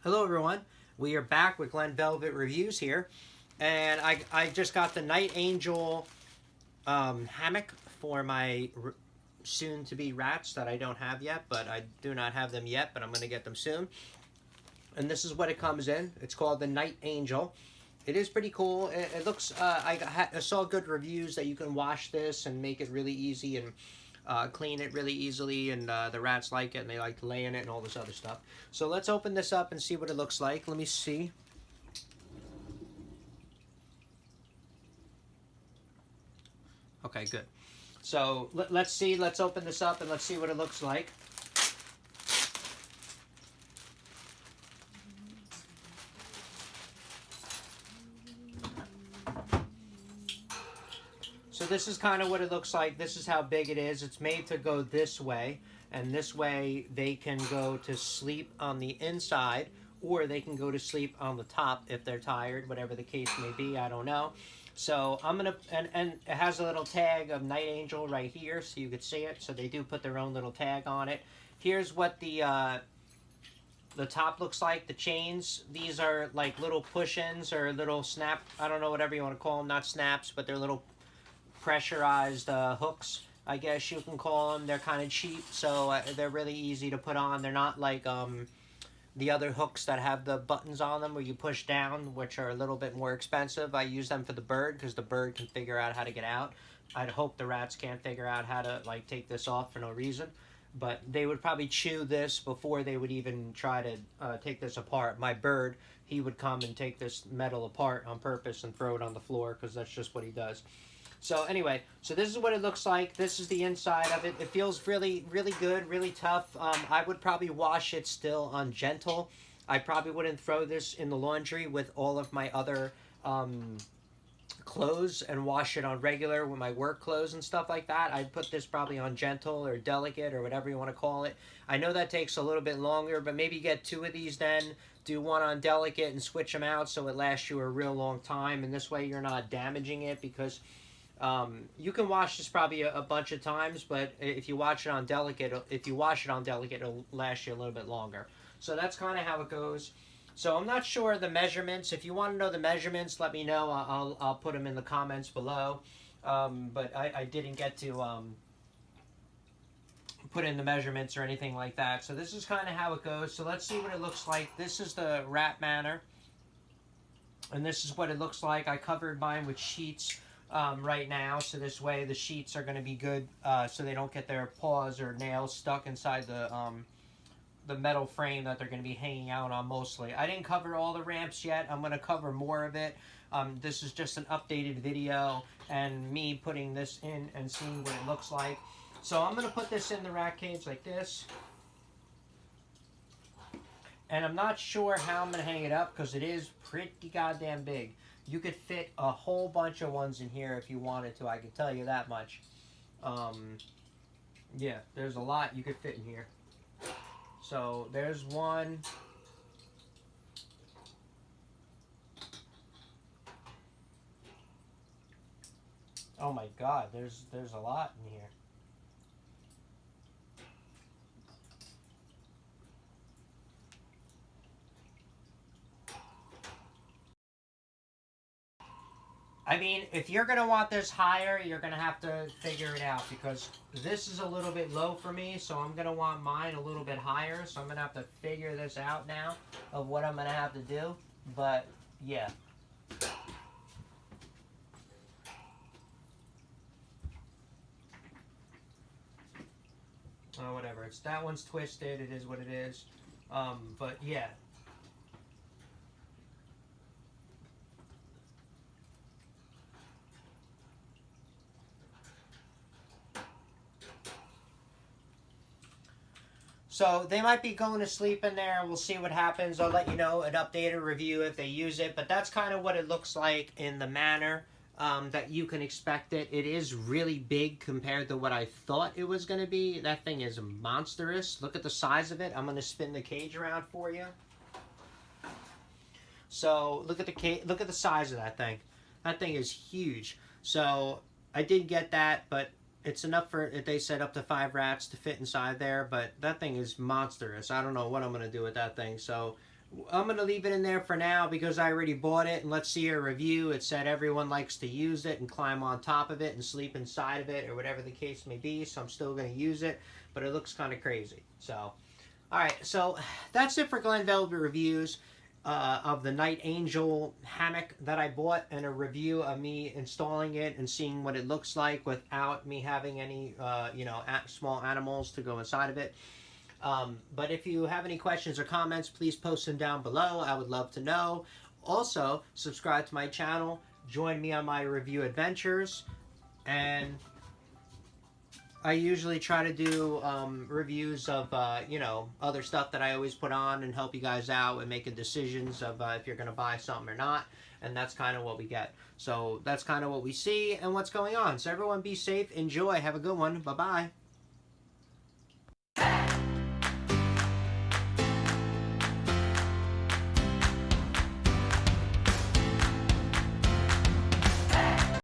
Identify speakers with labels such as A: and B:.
A: Hello everyone, we are back with Glen Velvet Reviews here, and I just got the Niteangel hammock for my soon-to-be rats that I don't have yet, but I do not have them yet, but I'm going to get them soon. And this is what it comes in. It's called the Niteangel. It is pretty cool. It looks, I saw good reviews that you can wash this and make it really easy and clean it really easily, and the rats like it and they like to lay in it and all this other stuff. So let's open this up and see what it looks like. Let me see. Okay, good. So let's see. Let's open this up and let's see what it looks like. So this is kind of what it looks like. This is how big it is. It's made to go this way, and this way they can go to sleep on the inside, or they can go to sleep on the top if they're tired, whatever the case may be. I don't know. So I'm gonna, and it has a little tag of Niteangel right here, so you could see it. So they do put their own little tag on it. Here's what the top looks like. The chains, these are like little push-ins or little snap, I don't know, whatever you want to call them. Not snaps, but they're little pressurized hooks, I guess you can call them. They're kind of cheap, so they're really easy to put on. They're not like the other hooks that have the buttons on them where you push down, which are a little bit more expensive. I use them for the bird because the bird can figure out how to get out. I'd hope the rats can't figure out how to like take this off for no reason, but they would probably chew this before they would even try to take this apart. My bird, he would come and take this metal apart on purpose and throw it on the floor because that's just what he does. So anyway, so this is what it looks like. This is the inside of it. It feels really, really good, really tough. I would probably wash it still on gentle. I probably wouldn't throw this in the laundry with all of my other clothes and wash it on regular with my work clothes and stuff like that. I'd put this probably on gentle or delicate or whatever you want to call it. I know that takes a little bit longer, but maybe get 2 of these then. Do one on delicate and switch them out so it lasts you a real long time. And this way you're not damaging it, because you can wash this probably a bunch of times, but if you wash it on delicate, it'll last you a little bit longer. So that's kind of how it goes. So I'm not sure the measurements. If you want to know the measurements, let me know. I'll put them in the comments below. But I didn't get to put in the measurements or anything like that. So this is kind of how it goes. So let's see what it looks like. This is the rat manor, and this is what it looks like. I covered mine with sheets right now, so this way the sheets are going to be good, so they don't get their paws or nails stuck inside the metal frame that they're going to be hanging out on mostly. I didn't cover all the ramps yet. I'm going to cover more of it. This is just an updated video and me putting this in and seeing what it looks like. So I'm going to put this in the rat cage like this. And I'm not sure how I'm going to hang it up because it is pretty goddamn big. You could fit a whole bunch of ones in here if you wanted to, I can tell you that much. Yeah, there's a lot you could fit in here. So there's one. Oh my god, there's a lot in here. I mean, if you're going to want this higher, you're going to have to figure it out, because this is a little bit low for me, so I'm going to want mine a little bit higher, so I'm going to have to figure this out now of what I'm going to have to do, but yeah. Oh, whatever. That one's twisted. It is what it is. But yeah. So they might be going to sleep in there. We'll see what happens. I'll let you know an updated review if they use it. But that's kind of what it looks like in the manner that you can expect it. It is really big compared to what I thought it was going to be. That thing is monstrous. Look at the size of it. I'm going to spin the cage around for you. So look at the size of that thing. That thing is huge. So I did get that, but it's enough for, they said, up to 5 rats to fit inside there, but that thing is monstrous. I don't know what I'm going to do with that thing. So I'm going to leave it in there for now because I already bought it, and let's see a review. It said everyone likes to use it and climb on top of it and sleep inside of it or whatever the case may be, so I'm still going to use it, but it looks kind of crazy. So, alright, so that's it for Glen Velvet reviews of the Niteangel hammock that I bought, and a review of me installing it and seeing what it looks like without me having any, small animals to go inside of it. But if you have any questions or comments, please post them down below. I would love to know. Also, subscribe to my channel. Join me on my review adventures. And I usually try to do reviews of, other stuff that I always put on and help you guys out and making decisions of if you're going to buy something or not. And that's kind of what we get. So that's kind of what we see and what's going on. So everyone be safe. Enjoy. Have a good one. Bye-bye.